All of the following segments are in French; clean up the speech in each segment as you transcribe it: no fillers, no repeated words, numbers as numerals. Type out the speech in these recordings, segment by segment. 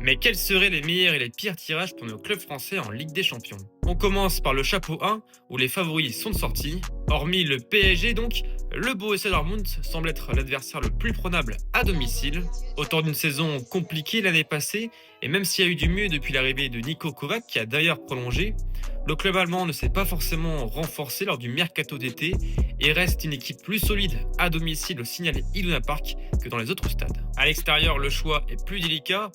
Mais quels seraient les meilleurs et les pires tirages pour nos clubs français en Ligue des Champions? On commence par le chapeau 1, où les favoris sont sortis. Hormis le PSG donc, le Borussia Dortmund semble être l'adversaire le plus prenable à domicile. Autant d'une saison compliquée l'année passée, et même s'il y a eu du mieux depuis l'arrivée de Nico Kovac, qui a d'ailleurs prolongé, le club allemand ne s'est pas forcément renforcé lors du mercato d'été et reste une équipe plus solide à domicile au Signal Iduna Park que dans les autres stades. À l'extérieur, le choix est plus délicat.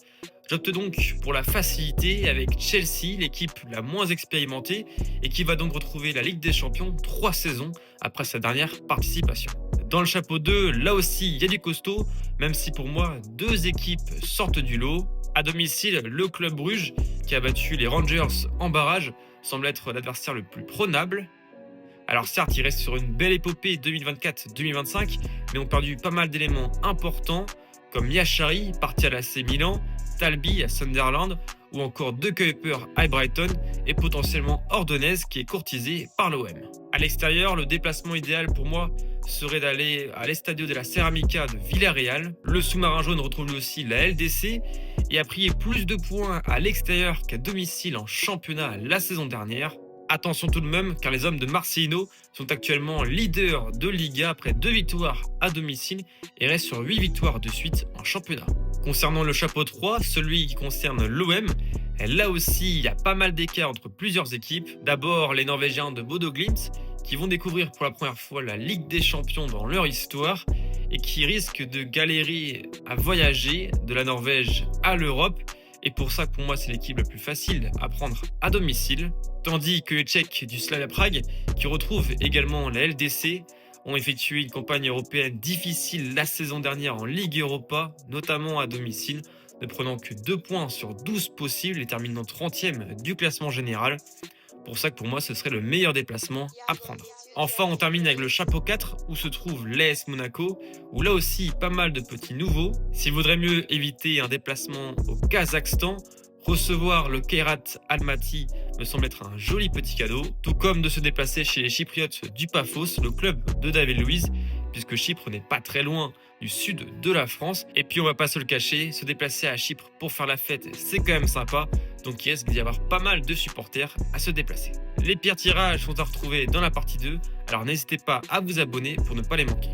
J'opte donc pour la facilité avec Chelsea, l'équipe la moins expérimentée et qui va donc retrouver la Ligue des Champions 3 saisons après sa dernière participation. Dans le chapeau 2, là aussi, il y a du costaud, même si pour moi, deux équipes sortent du lot. À domicile, le club Bruges, qui a battu les Rangers en barrage, semble être l'adversaire le plus prenable. Alors certes, il reste sur une belle épopée 2024-2025, mais ont perdu pas mal d'éléments importants, comme Yachari, parti à l'AC Milan, Talbi à Sunderland, ou encore De Kuyper à Brighton, et potentiellement Ordonez qui est courtisé par l'OM. À l'extérieur, le déplacement idéal pour moi serait d'aller à l'Estadio de la Ceramica de Villarreal. Le sous-marin jaune retrouve lui aussi la LDC et a pris plus de points à l'extérieur qu'à domicile en championnat la saison dernière. Attention tout de même, car les hommes de Marcelino sont actuellement leaders de Liga après 2 victoires à domicile et restent sur 8 victoires de suite en championnat. Concernant le chapeau 3, celui qui concerne l'OM, là aussi il y a pas mal d'écart entre plusieurs équipes. D'abord les Norvégiens de Bodo Glimt qui vont découvrir pour la première fois la Ligue des Champions dans leur histoire et qui risquent de galérer à voyager de la Norvège à l'Europe. Et pour ça, pour moi, c'est l'équipe la plus facile à prendre à domicile. Tandis que les Tchèques du Slavia Prague, qui retrouvent également la LDC, ont effectué une campagne européenne difficile la saison dernière en Ligue Europa, notamment à domicile, ne prenant que 2 points sur 12 possibles et terminant 30e du classement général. Pour ça que pour moi, ce serait le meilleur déplacement à prendre. Enfin, on termine avec le chapeau 4, où se trouve l'AS Monaco, où là aussi, pas mal de petits nouveaux. S'il vaudrait mieux éviter un déplacement au Kazakhstan, recevoir le Kairat Almaty me semble être un joli petit cadeau, tout comme de se déplacer chez les Chypriotes du Paphos, le club de David Luiz, puisque Chypre n'est pas très loin du sud de la France. Et puis on va pas se le cacher, se déplacer à Chypre pour faire la fête, c'est quand même sympa, donc il risque d'y avoir pas mal de supporters à se déplacer. Les pires tirages sont à retrouver dans la partie 2, alors n'hésitez pas à vous abonner pour ne pas les manquer.